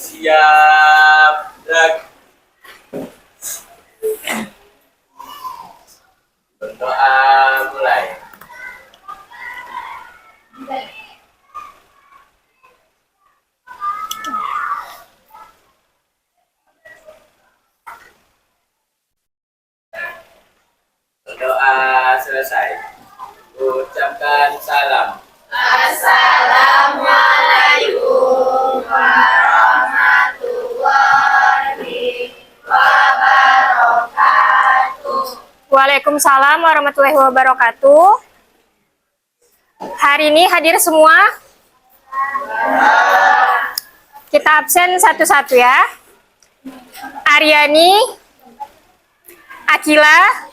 Siap, gerak. Berdoa mulai. Berdoa selesai. Ucapkan salam. Assalamualaikum warahmatullahi wabarakatuh. Waalaikumsalam warahmatullahi wabarakatuh. Hari ini hadir semua? Kita absen satu-satu ya. Aryani, Akila,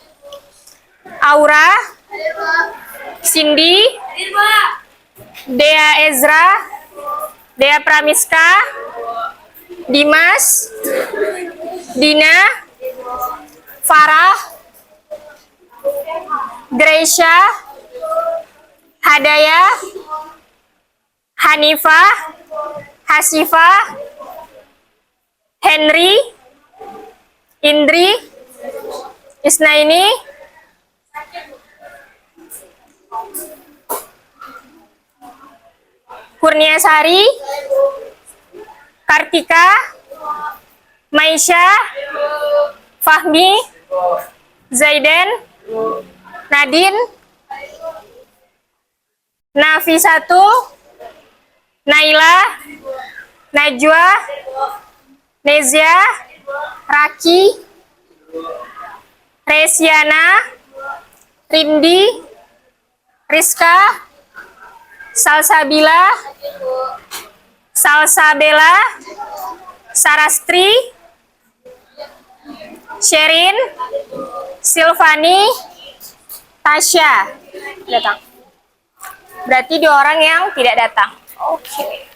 Aura, Cindy, Dea Ezra, Dea Pramiska, Dimas, Dina, Farah, Gracia, Hadaya, Hanifah, Hasifah, Henry, Indri, Isnaini, Kurniasari, Kartika, Maisha, Fahmi, Zaiden, Nadine, Nafisatu, Naila, Najwa, Nezia, Raki, Resiana, Rindi, Rizka, Salsabila, Salsabella, Sarastri, Sherin, Silvani, Tasya. Datang. Berarti 2 orang yang tidak datang. Oke.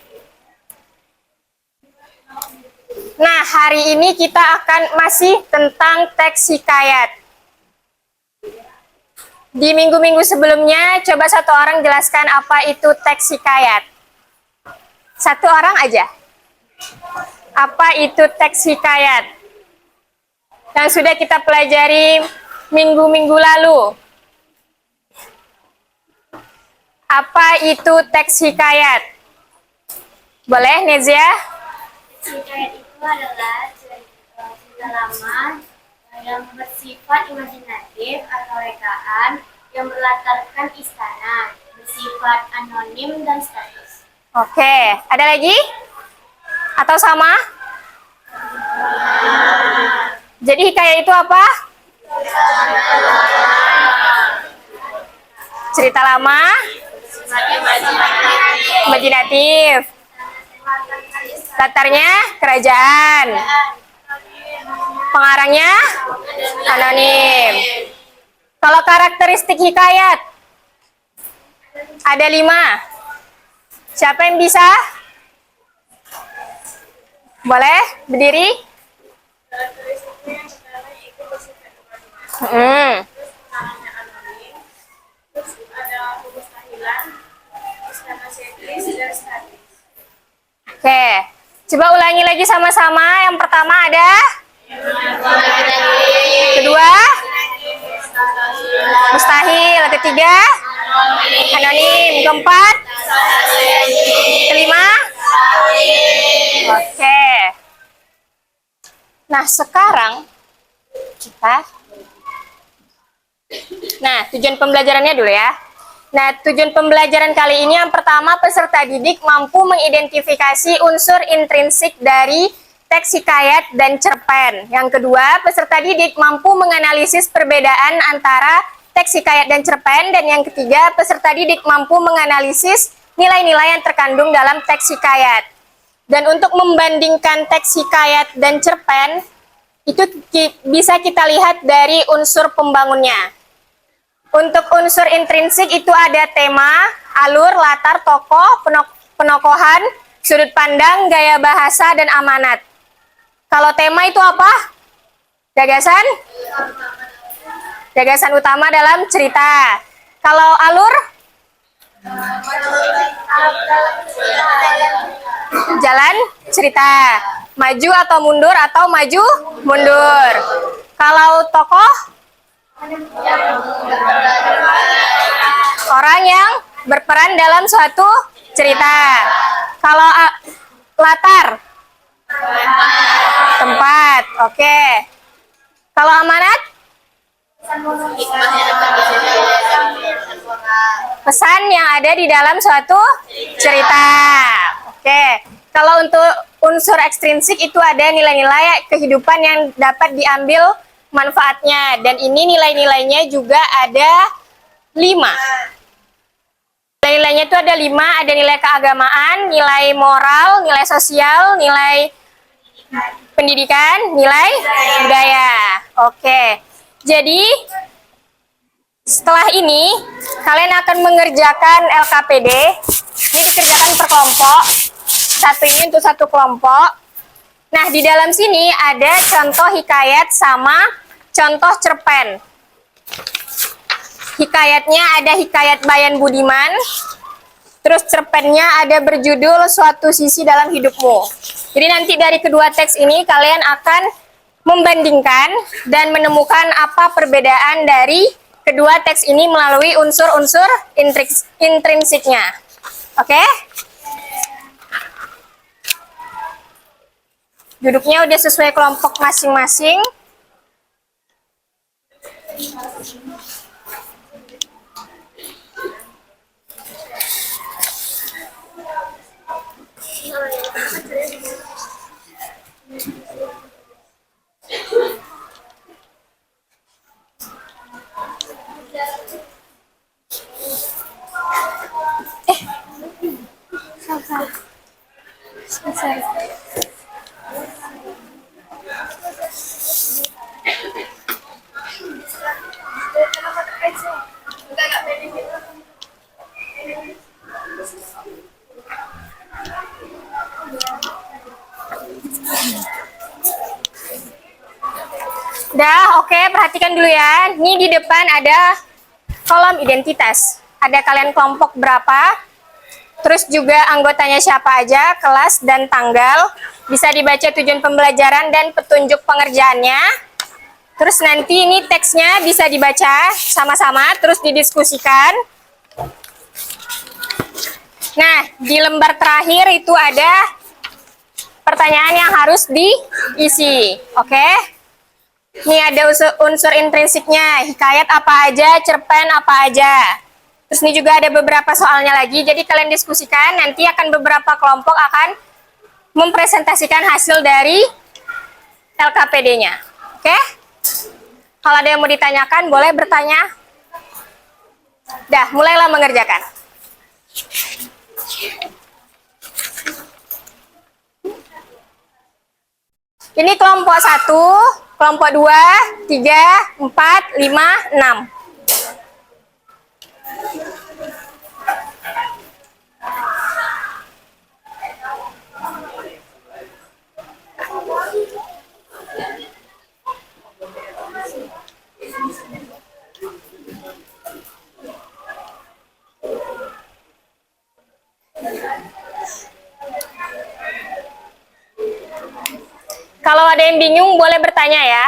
Nah, hari ini kita akan masih tentang teks hikayat. Di minggu-minggu sebelumnya, coba satu orang jelaskan apa itu teks hikayat. Satu orang aja. Apa itu teks hikayat? Yang sudah kita pelajari minggu-minggu lalu. Apa itu teks hikayat? Boleh, Nezia? Hikayat itu adalah cerita lama yang bersifat imajinatif atau rekaan yang berlatarkan istana, bersifat anonim dan statis. Oke, ada lagi? Atau sama? Jadi hikayat itu apa? Cerita lama, imajinatif. Latarnya kerajaan. Pengarangnya anonim. Kalau karakteristik hikayat ada 5. Siapa yang bisa? Boleh berdiri? Oke, coba ulangi lagi sama-sama. Yang pertama ada? Kedua? Mustahil. Ketiga? Anonim. Keempat? Kelima? Oke. Nah, sekarang kita tujuan pembelajarannya dulu ya. Nah, tujuan pembelajaran kali ini yang pertama, peserta didik mampu mengidentifikasi unsur intrinsik dari teks hikayat dan cerpen. Yang kedua, peserta didik mampu menganalisis perbedaan antara teks hikayat dan cerpen. Dan yang ketiga, peserta didik mampu menganalisis nilai-nilai yang terkandung dalam teks hikayat. Dan untuk membandingkan teks hikayat dan cerpen, itu bisa kita lihat dari unsur pembangunnya. Untuk unsur intrinsik itu ada tema, alur, latar, tokoh, penokohan, sudut pandang, gaya bahasa, dan amanat. Kalau tema itu apa? Gagasan? Gagasan utama dalam cerita. Kalau alur? Jalan cerita. Maju atau mundur atau maju mundur. Kalau tokoh, orang yang berperan dalam suatu cerita. Kalau latar, tempat. Oke. Kalau amanat, pesan yang ada di dalam suatu cerita. Oke. Kalau untuk unsur ekstrinsik itu ada nilai-nilai kehidupan yang dapat diambil manfaatnya. Dan ini nilai-nilainya juga ada 5. Nilai-nilainya itu ada 5. Ada nilai keagamaan, nilai moral, nilai sosial, nilai pendidikan, nilai budaya. Oke. Jadi setelah ini kalian akan mengerjakan LKPD. Ini dikerjakan per kelompok. Satu ini untuk satu kelompok. Nah, di dalam sini ada contoh hikayat sama contoh cerpen. Hikayatnya ada hikayat Bayan Budiman. Terus cerpennya ada berjudul Suatu Sisi Dalam Hidupmu. Jadi nanti dari kedua teks ini kalian akan membandingkan dan menemukan apa perbedaan dari kedua teks ini melalui unsur-unsur intrinsiknya. Oke? Duduknya udah sesuai kelompok masing-masing. Dah, oke, perhatikan dulu ya. Ini di depan ada kolom identitas. Ada kalian kelompok berapa, terus juga anggotanya siapa aja, kelas dan tanggal. Bisa dibaca tujuan pembelajaran dan petunjuk pengerjaannya. Terus nanti ini teksnya bisa dibaca sama-sama, terus didiskusikan. Nah, di lembar terakhir itu ada pertanyaan yang harus diisi. Oke? Ini ada unsur intrinsiknya, hikayat apa aja, cerpen apa aja. Terus ini juga ada beberapa soalnya lagi, jadi kalian diskusikan, nanti akan beberapa kelompok akan mempresentasikan hasil dari LKPD-nya. Oke? Kalau ada yang mau ditanyakan, boleh bertanya. Dah, mulailah mengerjakan. Ini kelompok 1, kelompok 2, 3, 4, 5, 6. Kalau ada yang bingung, boleh bertanya ya.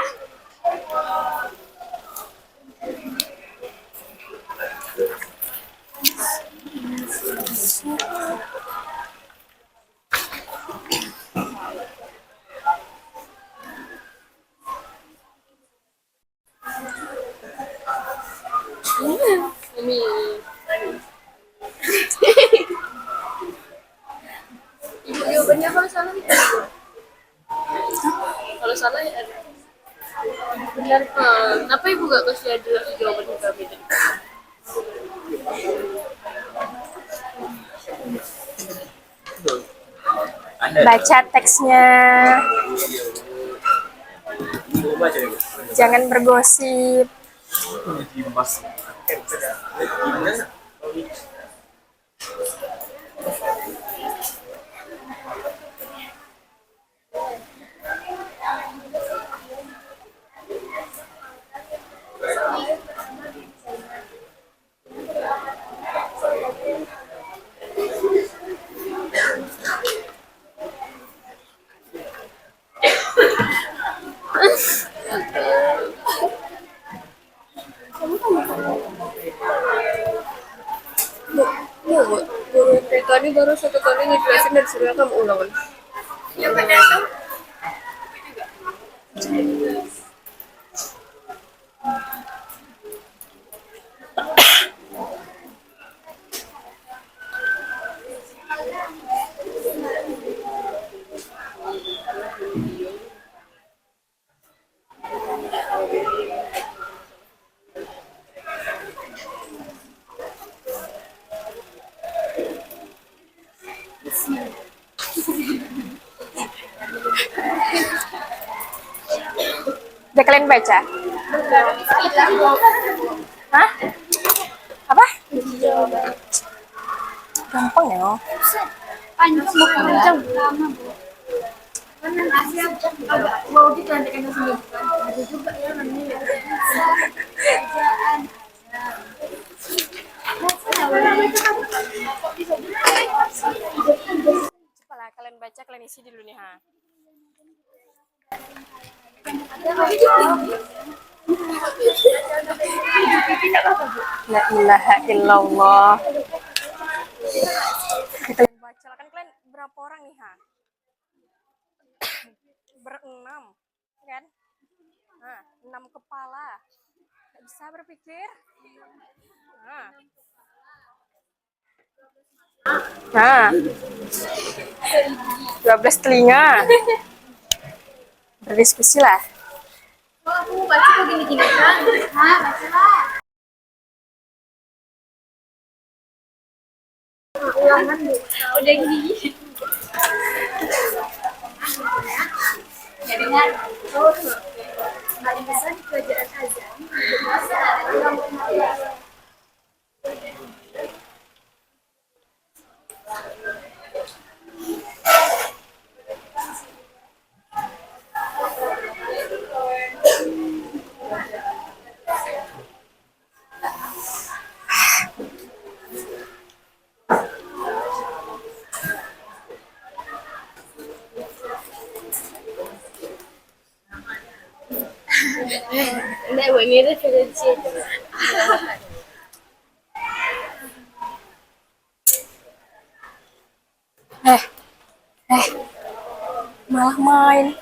Ibu jawabannya kalau salah nih. Kalau salah ya ada. Benar. Kenapa ibu gak kasih aja jawaban yang beda? Baca teksnya. Jangan bergosip. baru satu kali ngejelasin dan suruh kamu ulang kan? Ya kadang tuh Udah kalian baca? Hah? Apa? Gampang ya? panjang lama bu. Kan nanti agak mau dicantikan sendiri kan. Ada juga ya namanya kerjaan. Coba lah kalian baca, kalian isi dulu nih ha. La ilaha illallah. Kalian baca lah, kan kalian berapa orang nih ha? Berenam, kan? Nah, 6 kepala. Nggak bisa berpikir. Nah, 12 telinga. Berdiskusi lah. Oh, aku mau baca kok gini-gini kan? Hah, baca lah. Ulangan bu. Udah gini. Jadi kan, paling besar di pelajaran azan. Enggak, Bu, ini referensi aja. Malah main.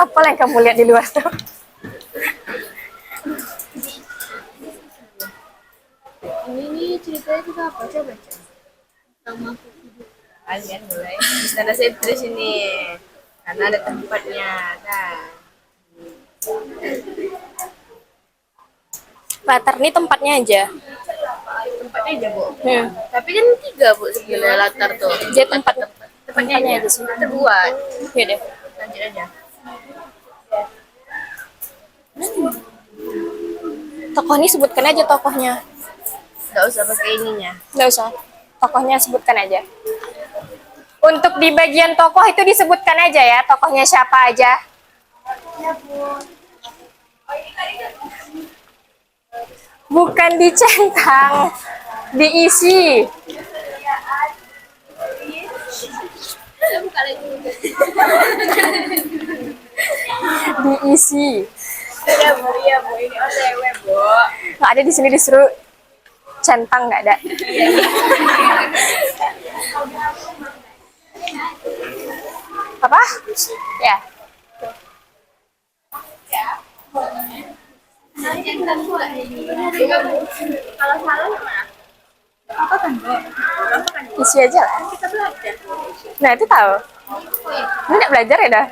Apa yang kamu lihat di luar tuh? Ini nih ceritanya kita apa? Coba baca. Sama kalian mulai. Istana sentris ini. Karena ada tempatnya. Nah. Latar ini tempatnya aja. Tempatnya aja, Bu. Tapi kan 3, Bu, sebenarnya latar tuh. Jadi Tempatnya aja sih. terbuat. Ya deh. Lanjut aja. Tokoh ini sebutkan aja tokohnya. Nggak usah pakai ininya. Nggak usah. Tokohnya sebutkan aja. Untuk di bagian tokoh itu disebutkan aja ya, tokohnya siapa aja. Bukan dicentang, diisi. Diisi. Iya, Bu. Iya, Bu. Ini OTW, Bu. Nggak ada di sini disuruh centang, nggak ada. Apa? Ya. Kalau salah gimana? Apa kan, Bu? Isi aja lah. Kita belajar. Nah, itu tahu. Ini nggak belajar ya dah?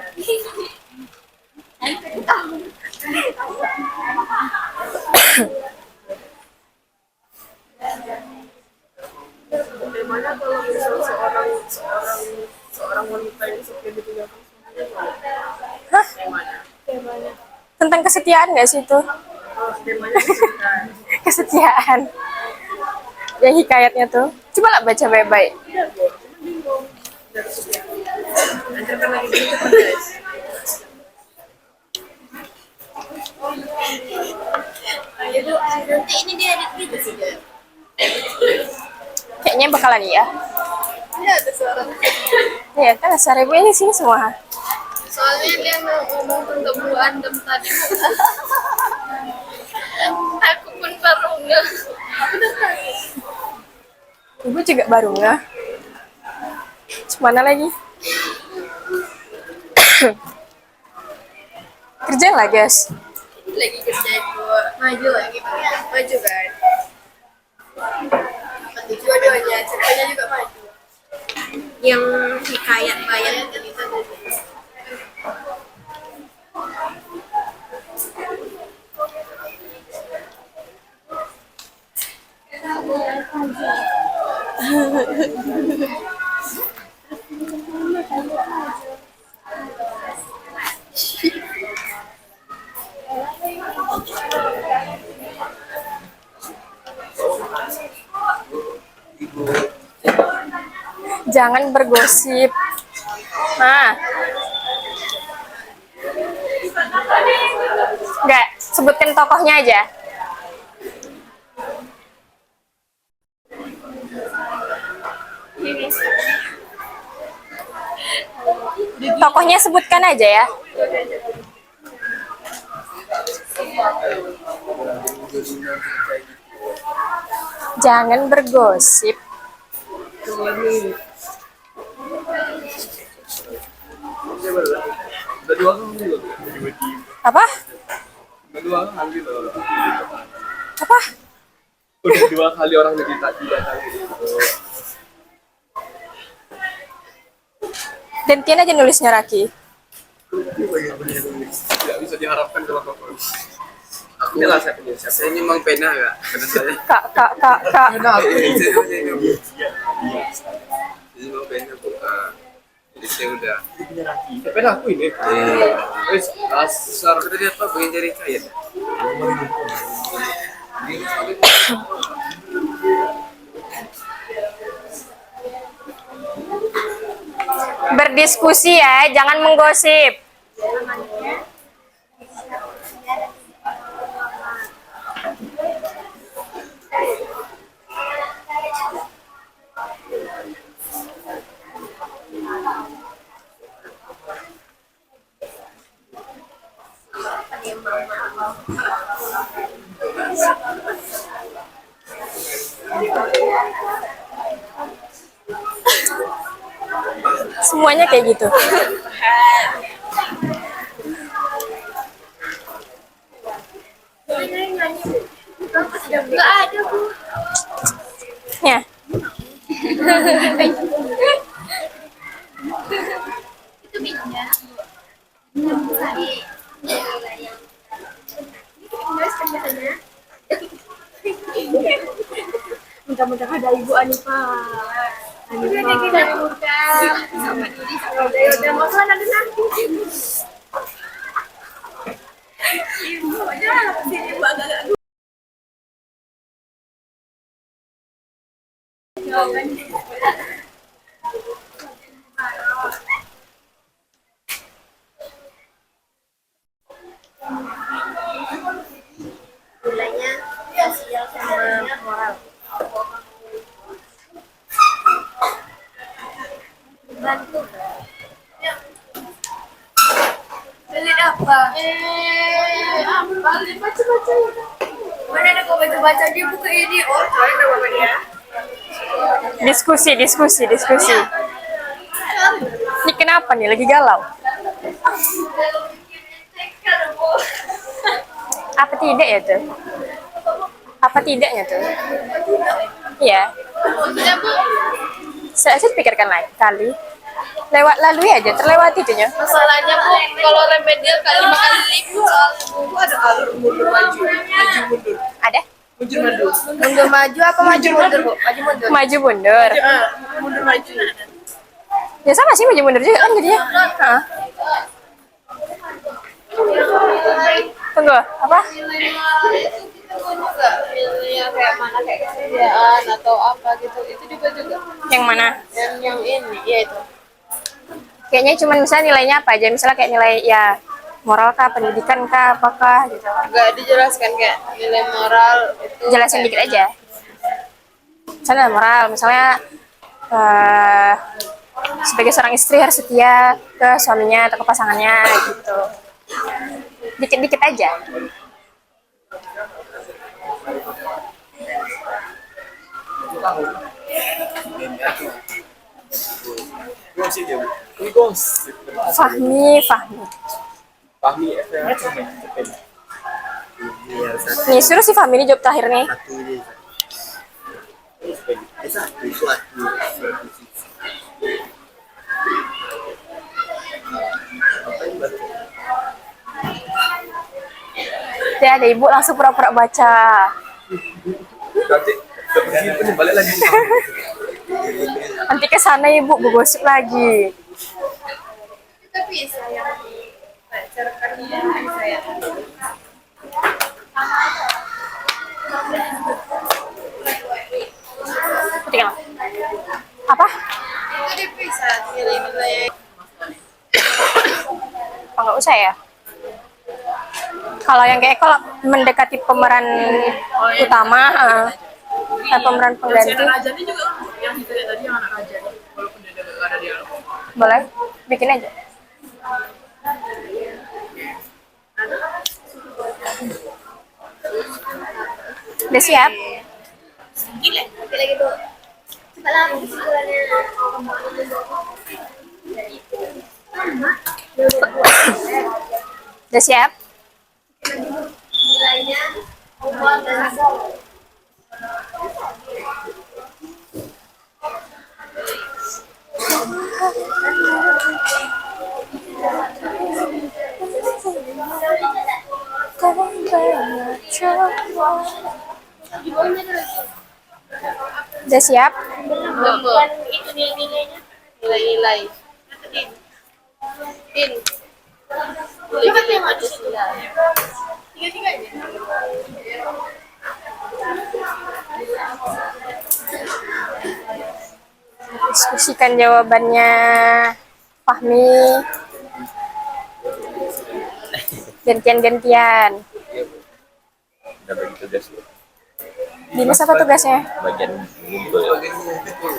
Bagaimana kalau misal seorang wanita yang setia ditinggalkan suaminya? Hah? Bagaimana? Tentang kesetiaan nggak sih itu? Oh, temanya kesetiaan. Kesetiaan. Yang hikayatnya tuh. Coba lah baca baik-baik. Iya, Bu. Cuma bingung. Dari kesetiaan. Ajarkan lagi dulu ke guys. Ayo, Bu. Nanti ini dia edit gitu sih, Bu. Kayaknya bakalan iya. Iya, ada suara. Iya kan, Sarebo ini sini semua. Soalnya dia ngomong tentang Bu Andem tadi. Aku pun baru nggak. Aku udah tahu. Ibu juga baru nggak. Mana lagi? Kerja lah guys. Lagi kerja itu maju lagi maju kan. Nanti dua-duanya ceritanya juga maju. Yang hikayat bayar itu Jangan bergosip. Nah. Enggak, sebutkan tokohnya aja. Tokohnya sebutkan aja ya. Jangan bergosip. Apa? Apa? Udah 2 kali orang lagi tadi datang gitu. Gantian aja nulisnya Raki. Tidak bisa diharapkan kalau kau. Aku lah saya penulis. Saya ini memang pena ya. Pena saya. Kak. Pena aku. Ini memang pena bu. Jadi saya udah. Pena aku ini. Wes asar. Kita lihat apa bagian jari kaya. Berdiskusi ya, jangan menggosip. Semuanya kayak gitu. Nggak ada, Bu. Ya. Itu minyak. Mudah-mudahan ada Ibu Anifa. Anifa. Sama diri, sama udah mau kan ada nanti. Ibu aja sini Bu agak-agak. nilainya sosial sama moral. Bantu. Pelit apa? Apa? Baca-baca. Mana ada kau baca-baca dia buka ini. Oh, soalnya nama apa dia? Diskusi. Ini kenapa nih lagi galau? Apa tidak ya tuh? Apa tidaknya tuh? Iya. Saya pikirkan lagi kali. Lewat lalu aja, terlewati tuh ya. Masalahnya Bu, kalau remedial kali 5 kali lipat soal ada alur mundur maju mundur. Ada? Mundur maju apa maju mundur Bu? Maju mundur. Maju mundur. Mundur maju. Ya sama sih maju mundur juga kan jadinya. Heeh. Tunggu, apa? Juga pilihnya kayak mana kayak kesediaan atau apa gitu. Itu juga. Yang mana? Yang ini, ya itu. Kayaknya cuma misalnya nilainya apa aja, misalnya kayak nilai ya moral kah, pendidikan kah, apakah gitu. Enggak dijelaskan kayak nilai moral itu. Jelasin dikit aja. Misalnya moral, misalnya sebagai seorang istri harus setia ke suaminya atau ke pasangannya gitu. Dikit-dikit aja. Gosip dia. Ini gosip. Fahmi, Fahmi. Fahmi FPH cepet. Nih, suruh si Fahmi ini jawab terakhir nih. Ya, ada ibu langsung pura-pura baca. Nanti begitu nih balik lagi. Nanti ke sana ibu gosip lagi. Tapi saya pacarkannya saya. Ketika apa? Itu bisa nilai-nilai. Oh, nggak usah ya. Kalau yang kayak kalau mendekati pemeran utama, pemeran pengganti, Rajani juga yang kita lihat tadi yang anak Rajani walaupun dia nggak ada dialog. boleh bikin aja. Udah siap? Gila, lagi tuh. Cepat lah, kesimpulannya. Udah siap? Nilainya umur dan Udah siap? belum. Itu nilai-nilainya. Nilai-nilai. Din. Nilai yang ada sudah. Tiga-tiganya. Diskusikan jawabannya Fahmi. Gantian-gantian. Udah bagi tugas lu. Dimas apa tugasnya? Bagian ngumpul. Bagian ngumpul.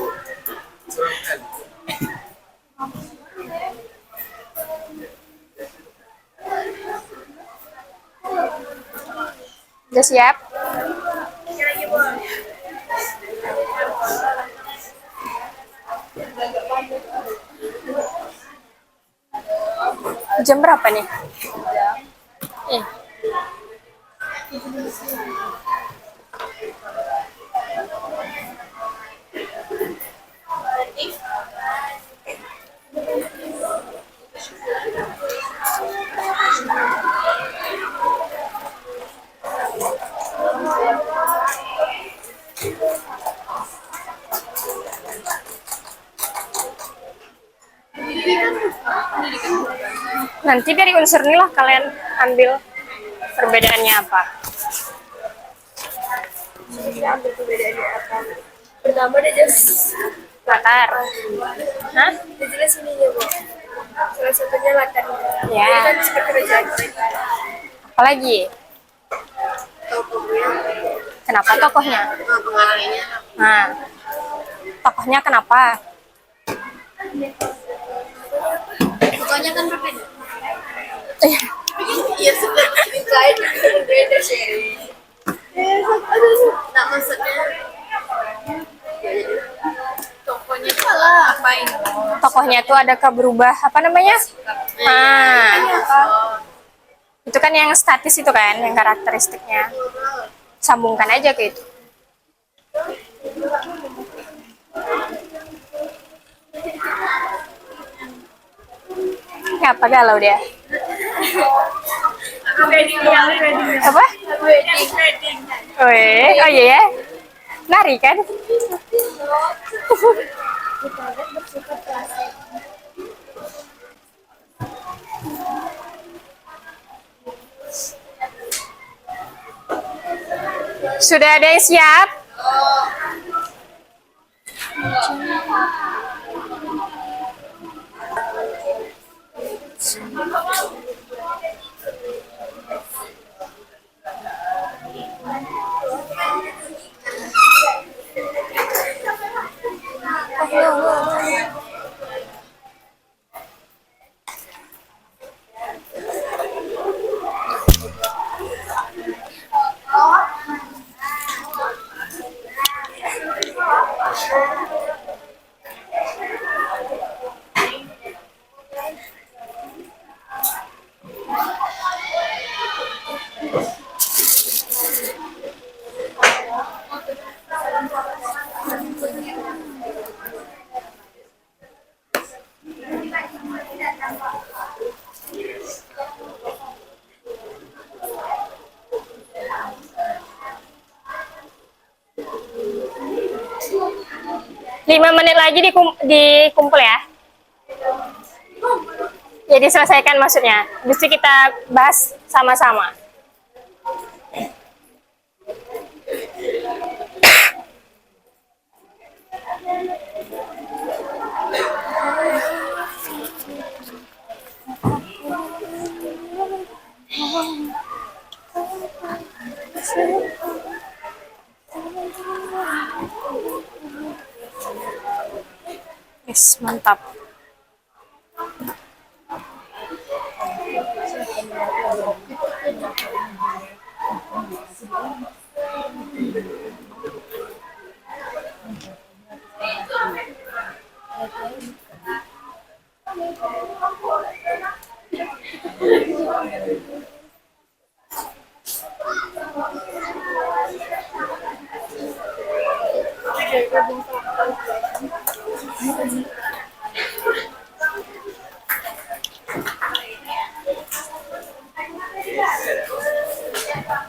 Serem kan? Udah siap? Jam berapa nih? Eh. Nanti dari unsur ini lah kalian ambil perbedaannya apa. Ambil perbedaannya apa? Pertama dia jelas Latar. Hah? dia jelas ininya, Bu. Salah satunya latarnya. Ya. Ini kan seperti kerajaan. Apalagi? Tokohnya, Kenapa tokohnya? pengalamannya. Nah, tokohnya kenapa? Pokoknya kan berbeda. Eh, Iya, seperti lain berbeda sih. Nah, maksudnya tokohnya salah apain? tokohnya tuh adakah berubah apa namanya? Nah, itu kan yang statis itu kan, yang karakteristiknya. Sambungkan aja ke itu. Apa galau dia? Apa? Oh iya ya. Nari kan? Sudah ada yang siap? 5 menit lagi dikumpul ya. Ya diselesaikan maksudnya. Mesti kita bahas sama-sama. Yes, mantap.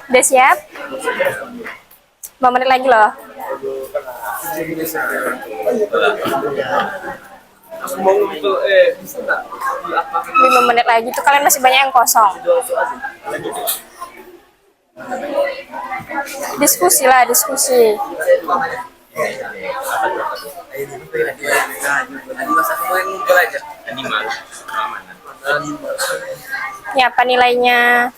Udah siap? 5 menit lagi loh. Aku mau ngumpul, bisa nggak? 5 menit lagi tuh kalian masih banyak yang kosong. Diskusi lah, diskusi. Tadi mas aku mau ngumpul aja. Animal. Ini apa nilainya?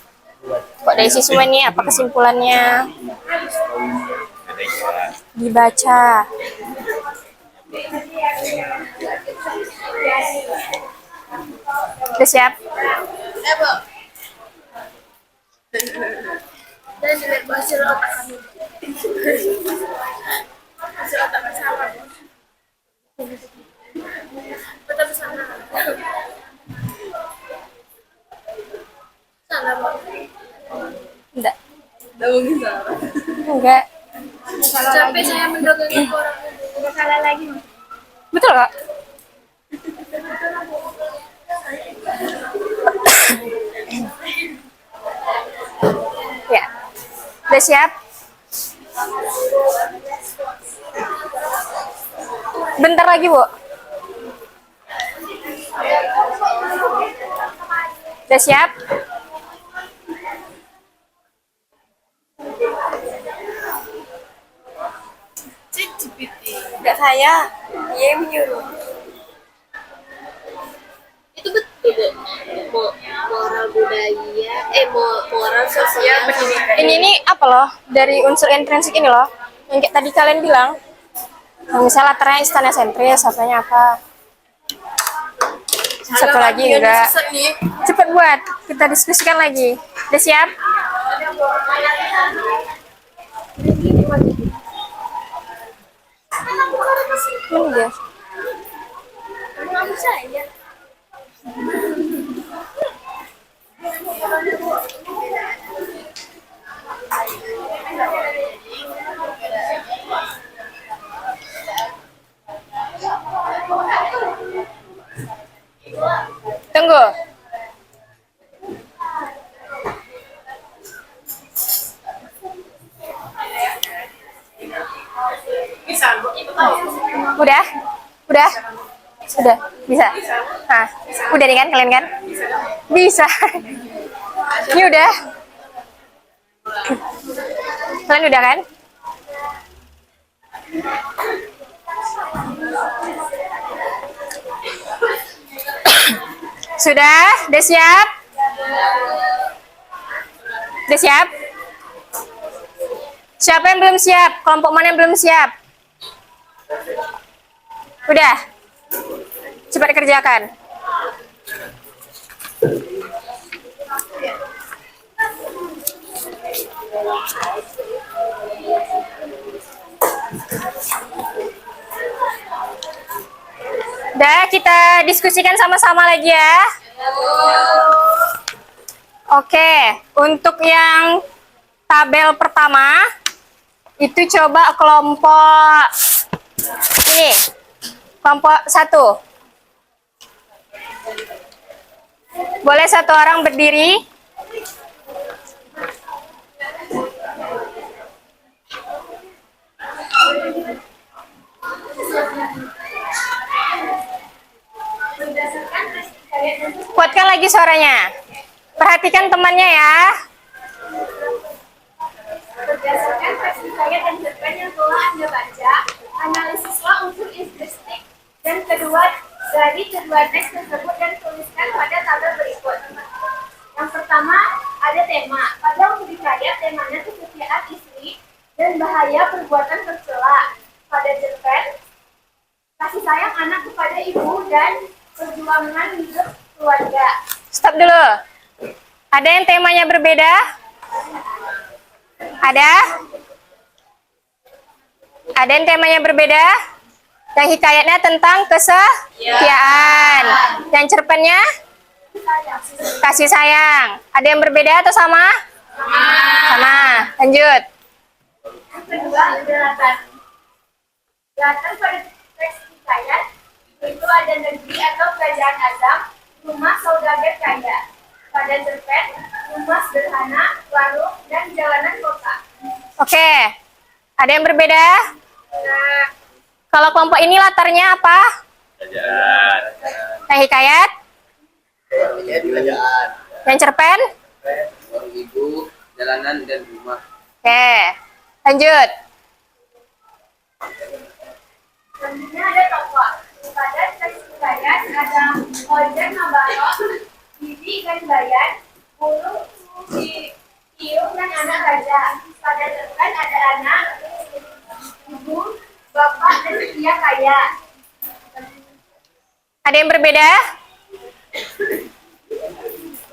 Kok dari siswa ini apa kesimpulannya? Dibaca. Udah siap? Dan dilihat hasil otak kami. Hasil otak bersama. Betul bersama. Sana, Bang. Enggak. Nggak mungkin salah. Enggak. Sampai saya mendongeng orang. Udah salah lagi. Betul kok? Ya. Udah siap? Bentar lagi, Bu. Udah siap? Nggak saya. Dia yang menyuruh. Itu betul, Bu. Moral budaya, moral sosial pendidikan. Ini nih apa loh? Dari unsur intrinsik ini loh. Yang kayak tadi kalian bilang. Yang misalnya latarnya istana sentris, apanya apa. Satu lagi enggak. Cepet buat, kita diskusikan lagi. Udah siap? Mana dia? Kamu saya. Tunggu. Udah? Udah? Sudah? Bisa? Nah, udah nih kan kalian kan? Bisa. Ini udah? Kalian udah kan? Sudah? Udah siap? Udah siap? Siapa yang belum siap? Kelompok mana yang belum siap? Udah? Cepat dikerjakan. Udah, kita diskusikan sama-sama lagi ya. Oke, untuk yang tabel pertama, itu coba kelompok ini, kelompok 1. Boleh satu orang berdiri. Kuatkan lagi suaranya. Perhatikan temannya ya. Berdasarkan teks hikayat dan cerpen yang telah Anda baca, analisislah unsur intrinsik dan dari kedua teks tersebut dan tuliskan pada tabel berikut. Yang pertama, ada tema. Pada unsur hikayat, temanya kesetiaan istri dan bahaya perbuatan tercela. Pada cerpen, kasih sayang anak kepada ibu dan perjuangan hidup keluarga. Stop dulu. Ada yang temanya berbeda? Ada? Ada yang temanya berbeda? Yang hikayatnya tentang kesetiaan. Yang cerpennya? Kasih sayang. Ada yang berbeda atau sama? Sama. Lanjut. Yang kedua, daratan. Daratan pada teks hikayat itu ada negeri atau kerajaan Azam, rumah saudagar kaya. Pada cerpen, rumah sederhana, warung, dan jalanan kota. Oke. Ada yang berbeda? Kalau kelompok ini latarnya apa? Kerajaan. Yang hikayat? Kerajaan. Yang cerpen? Warung ibu, jalanan, dan rumah. Oke. Lanjut. Selanjutnya ada tokoh. Pada teks hikayat ada Ojen Nabarok, Bibi dan Bayan, Burung, Tiung, dan anak raja. Pada cerpen ada anak, ibu, bapak, dan dia kaya. Ada yang berbeda?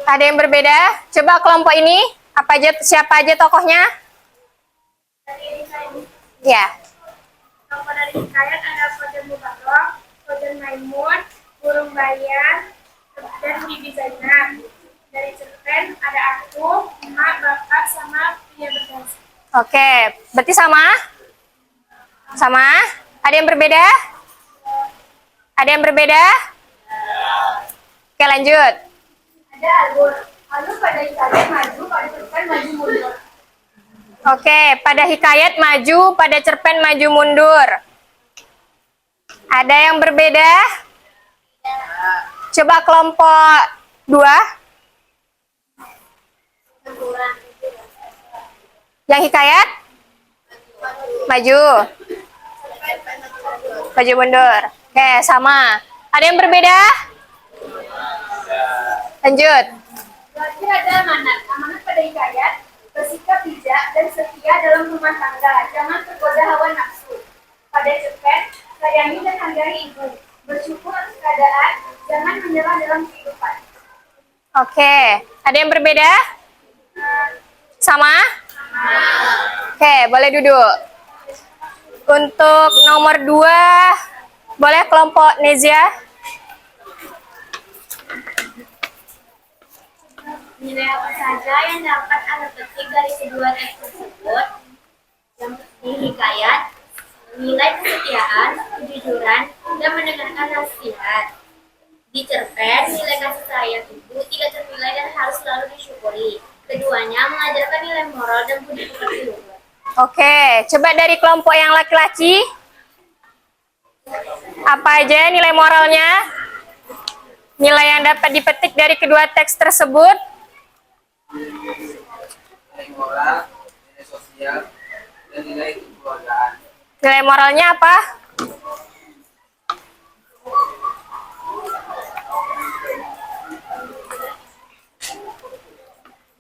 Ada yang berbeda? Coba kelompok ini, apa aja, siapa aja tokohnya? Ya. Tokoh dari hikayat ada Ojen Mubarok, Ojen Maimun, Burung Bayan, dan Bibi Zainab. Dari cerpen ada aku, emak, bapak, sama pria berdasi. Oke, berarti sama? Sama? Ada yang berbeda? Ada yang berbeda? Oke, lanjut. Ada Alur. Alur pada hikayat maju, pada cerpen maju mundur. Oke, pada hikayat maju, pada cerpen maju mundur. Ada yang berbeda? Coba kelompok 2. Yang hikayat? Maju. Maju mundur. Oke, sama. Ada yang berbeda? Lanjut. Selanjutnya ada amanat. Amanat pada hikayat bersikap bijak dan setia dalam rumah tangga. Jangan tergoda hawa nafsu. Pada cerpen, sayangi dan hargai ibu. Bersyukur atas keadaan. Jangan menyerah dalam kehidupan. Oke, ada yang berbeda? Sama? Oke, boleh duduk. Untuk nomor 2, boleh kelompok Nezia? Nilai apa saja yang dapat Anda petik dari kedua teks tersebut? Yang di hikayat, nilai kesetiaan, kejujuran, dan mendengarkan nasihat. Di cerpen, nilai kasih sayang itu tidak ternilai dan harus selalu disyukuri. Keduanya mengajarkan nilai moral dan budi pekerti luhur. Oke, coba dari kelompok yang laki-laki. Apa aja nilai moralnya? Nilai yang dapat dipetik dari kedua teks tersebut? Nilai moral, nilai sosial, dan nilai kekeluargaan. Nilai moralnya apa?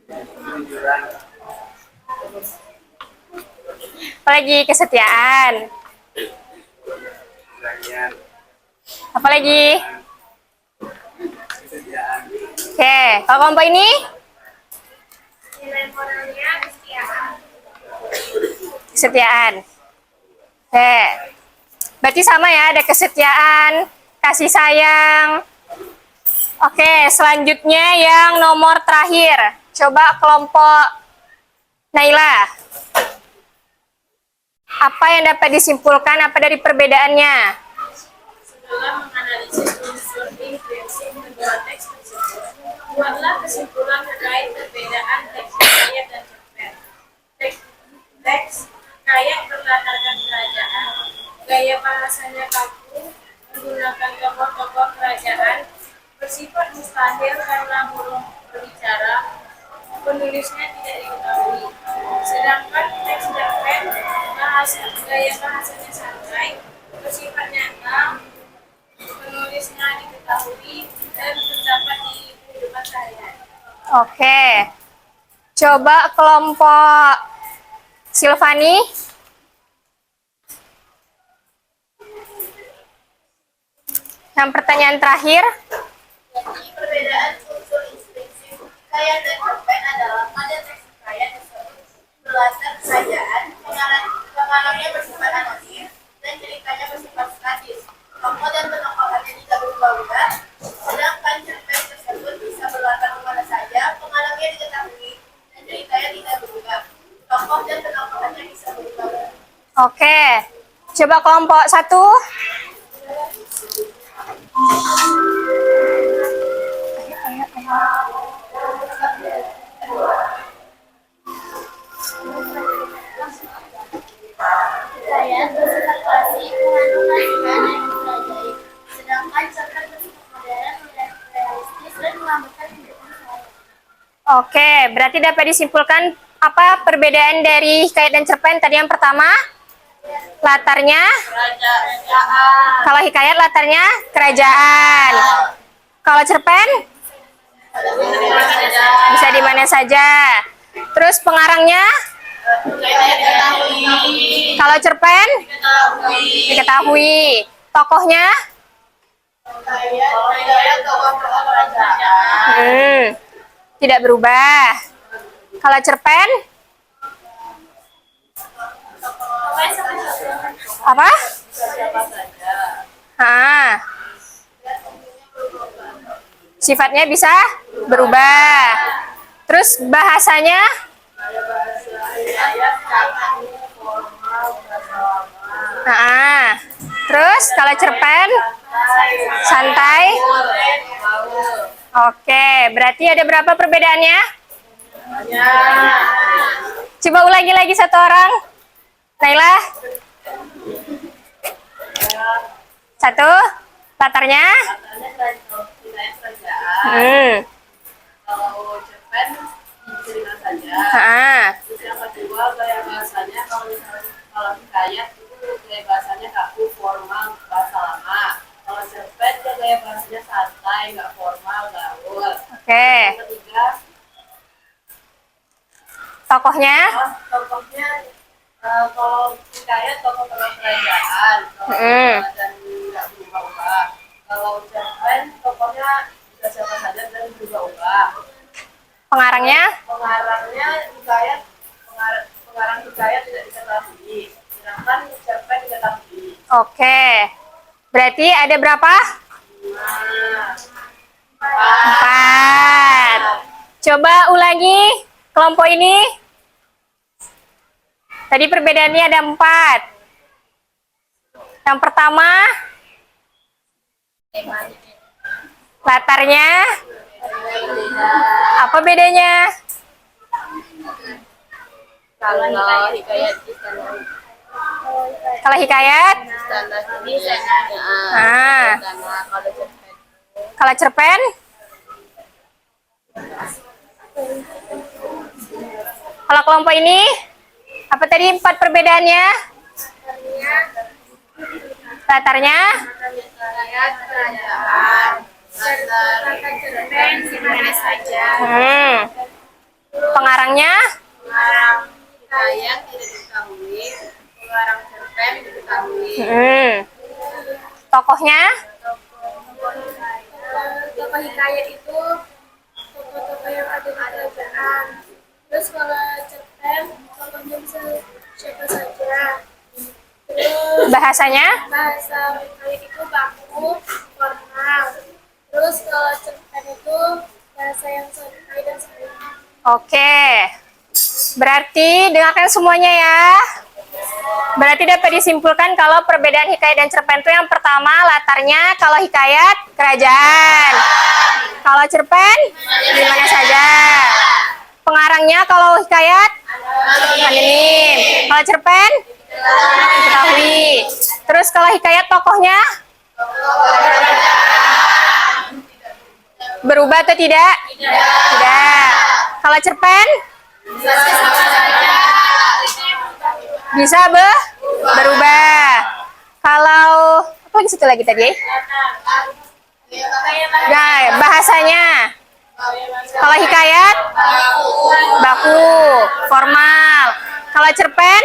Kejujuran, Apalagi kesetiaan. keberanian, Apalagi? kesetiaan, Oke, kalau kelompok ini? Nilai moralnya kesetiaan. Kesetiaan. Oke. Berarti sama ya, ada kesetiaan, kasih sayang. Oke, selanjutnya yang nomor terakhir. Coba kelompok Naila. Apa yang dapat disimpulkan, apa dari perbedaannya? Setelah menganalisis unsur intrinsik kedua teks tersebut, buatlah kesimpulan terkait perbedaan teks hikayat dan cerpen. Teks hikayat berlatarkan kerajaan, gaya bahasanya kaku, menggunakan tokoh-tokoh kerajaan, bersifat lahir karena burung berbicara, penulisnya tidak diketahui. Sedangkan teks cerpen gaya bahasanya santai, bersifat nyata, penulisnya diketahui dan terdapat di kehidupan sehari-hari. Oke. Coba kelompok Silvani. Yang pertanyaan terakhir. Jadi perbedaan unsur intrinsik hikayat dan cerpen adalah pada teks hikayat tersebut berlatar kerajaan, pengarangnya bersifat anonim, dan ceritanya bersifat statis. Tokoh dan penokohannya tidak berubah-ubah, sedangkan cerpen tersebut bisa berlatar kemana saja, pengarangnya diketahui, dan ceritanya tidak berubah. Tokoh dan penokohannya bisa berubah-ubah. Oke. Coba kelompok 1. Hikayat bersifat klasik mengandung kasihan dan unsur ajaib, sedangkan cerpen bersifat modern, realistis, dan melambangkan kehidupan sehari-hari. Oke, berarti dapat disimpulkan apa perbedaan dari hikayat dan cerpen tadi? Yang pertama, latarnya. Kalau hikayat latarnya kerajaan. Kalau cerpen bisa di mana saja. Terus pengarangnya. Kalau cerpen diketahui. Tokohnya tidak berubah. Kalau cerpen apa? Sifatnya bisa berubah. Terus bahasanya terus kalau cerpen santai. Oke, berarti ada berapa perbedaannya? Coba ulangi lagi satu orang. Naila. 1. Latarnya. Kalau cerpen cerita saja. Terus yang kedua gaya bahasanya, kalau hikayat itu gaya bahasanya kaku, formal, bahasa lama. Kalau cerpen dia gaya bahasanya santai, nggak formal, gaul. Oke. Yang ketiga, Tokohnya. tokohnya kalau hikayat tokoh-tokoh kerajaan, dan nggak berubah-ubah. Kalau cerpen tokohnya bisa siapa saja dan berubah-ubah. Pengarangnya. Hikayat, pengarang hikayat tidak diketahui, sedangkan cerpen diketahui. Oke. Berarti ada berapa? 4. Coba ulangi kelompok ini. Tadi perbedaannya ada 4. Yang pertama, latarnya. Apa bedanya? Kalau hikayat di standar, Kalau hikayat, standar ini kalau cerpen, kalau kelompok ini, apa tadi 4 perbedaannya? Latarnya, Cerpen di mana saja. Pengarangnya, pengarang hikayat tidak diketahui, pengarang cerpen diketahui. Tokohnya, Tokoh hikayat itu tokoh-tokoh yang ada di kerajaan. Terus kalau cerpen tokohnya bisa siapa saja. Terus bahasanya, bahasa hikayat itu baku, formal. Terus kalau cerpen itu bahasa yang santai dan sederhana. oke. Berarti dengarkan semuanya ya. Berarti dapat disimpulkan kalau perbedaan hikayat dan cerpen itu yang pertama latarnya, kalau hikayat kerajaan, kalau cerpen di mana saja. Pengarangnya kalau hikayat anonim, kalau cerpen diketahui. Terus kalau hikayat tokohnya Berubah atau tidak? Tidak. Kalau cerpen? Bisa berubah. Kalau apa di situ lagi tadi? Nah, bahasanya. Kalau hikayat? Baku, formal. Kalau cerpen?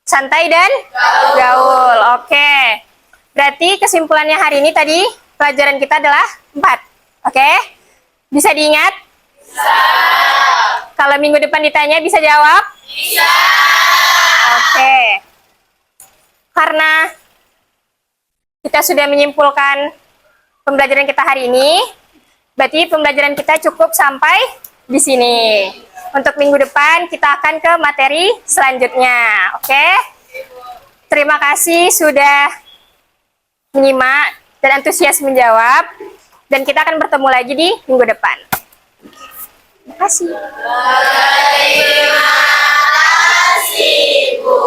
Santai dan gaul. Oke. Berarti kesimpulannya hari ini tadi pelajaran kita adalah 4. Oke? Bisa diingat? Bisa. Kalau minggu depan ditanya bisa jawab? Bisa. Oke. Karena kita sudah menyimpulkan pembelajaran kita hari ini, berarti pembelajaran kita cukup sampai di sini. Untuk minggu depan kita akan ke materi selanjutnya. Oke? Terima kasih sudah menyimak dan antusias menjawab. Dan kita akan bertemu lagi di minggu depan. Terima kasih. Terima kasih, Bu.